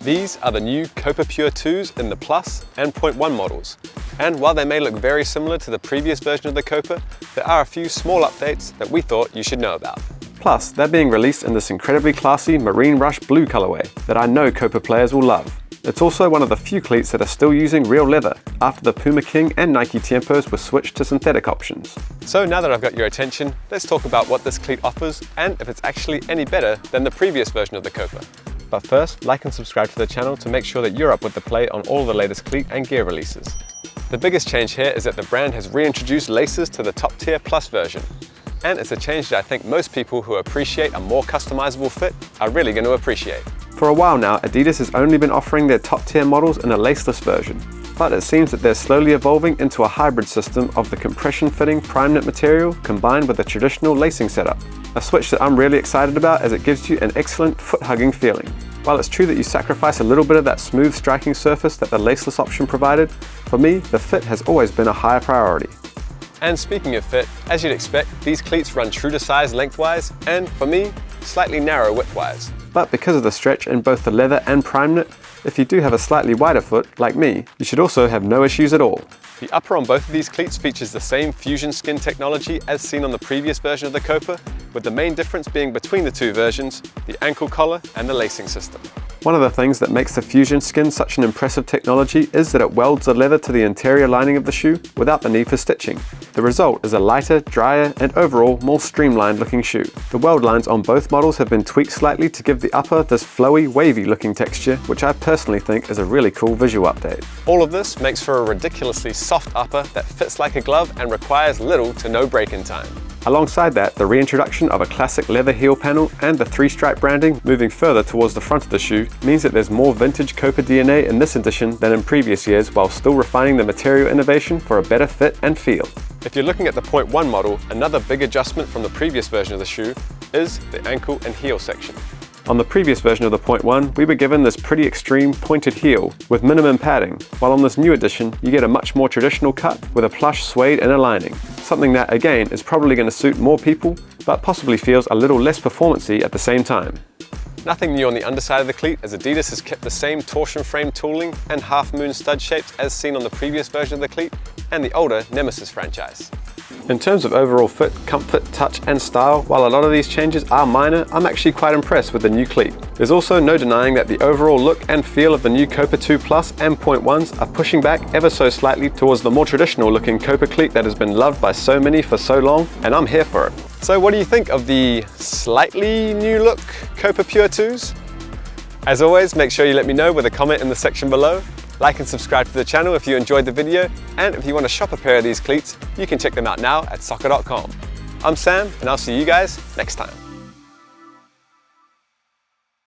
These are the new Copa Pure 2s in the Plus and 0.1 models. And while they may look very similar to the previous version of the Copa, there are a few small updates that we thought you should know about. Plus, they're being released in this incredibly classy Marine Rush blue colorway that I know Copa players will love. It's also one of the few cleats that are still using real leather, after the Puma King and Nike Tiempos were switched to synthetic options. So now that I've got your attention, let's talk about what this cleat offers and if it's actually any better than the previous version of the Copa. But first, like and subscribe to the channel to make sure that you're up with the play on all the latest cleat and gear releases. The biggest change here is that the brand has reintroduced laces to the top tier Plus version. And it's a change that I think most people who appreciate a more customizable fit are really going to appreciate. For a while now, Adidas has only been offering their top tier models in a laceless version, but it seems that they're slowly evolving into a hybrid system of the compression fitting prime knit material combined with a traditional lacing setup. A switch that I'm really excited about as it gives you an excellent foot hugging feeling. While it's true that you sacrifice a little bit of that smooth striking surface that the laceless option provided, for me, the fit has always been a higher priority. And speaking of fit, as you'd expect, these cleats run true to size lengthwise and, for me, slightly narrow widthwise. But because of the stretch in both the leather and prime knit, if you do have a slightly wider foot, like me, you should also have no issues at all. The upper on both of these cleats features the same fusion skin technology as seen on the previous version of the Copa, with the main difference being between the two versions, the ankle collar and the lacing system. One of the things that makes the fusion skin such an impressive technology is that it welds the leather to the interior lining of the shoe without the need for stitching. The result is a lighter, drier, and overall more streamlined looking shoe. The weld lines on both models have been tweaked slightly to give the upper this flowy, wavy looking texture, which I personally think is a really cool visual update. All of this makes for a ridiculously soft upper that fits like a glove and requires little to no break-in time. Alongside that, the reintroduction of a classic leather heel panel and the 3-stripe branding moving further towards the front of the shoe means that there's more vintage Copa DNA in this edition than in previous years, while still refining the material innovation for a better fit and feel. If you're looking at the 0.1 model, another big adjustment from the previous version of the shoe is the ankle and heel section. On the previous version of the 0.1, we were given this pretty extreme pointed heel with minimum padding, while on this new edition, you get a much more traditional cut with a plush suede inner lining. Something that, again, is probably going to suit more people, but possibly feels a little less performance-y at the same time. Nothing new on the underside of the cleat, as Adidas has kept the same torsion frame tooling and half-moon stud shapes as seen on the previous version of the cleat and the older Nemesis franchise. In terms of overall fit, comfort, touch and style, while a lot of these changes are minor, I'm actually quite impressed with the new cleat. There's also no denying that the overall look and feel of the new Copa 2 Plus and 0.1s are pushing back ever so slightly towards the more traditional looking Copa cleat that has been loved by so many for so long, and I'm here for it. So what do you think of the slightly new look Copa Pure 2s? As always, make sure you let me know with a comment in the section below. Like and subscribe to the channel if you enjoyed the video, and if you want to shop a pair of these cleats, you can check them out now at SOCCER.COM. I'm Sam, and I'll see you guys next time.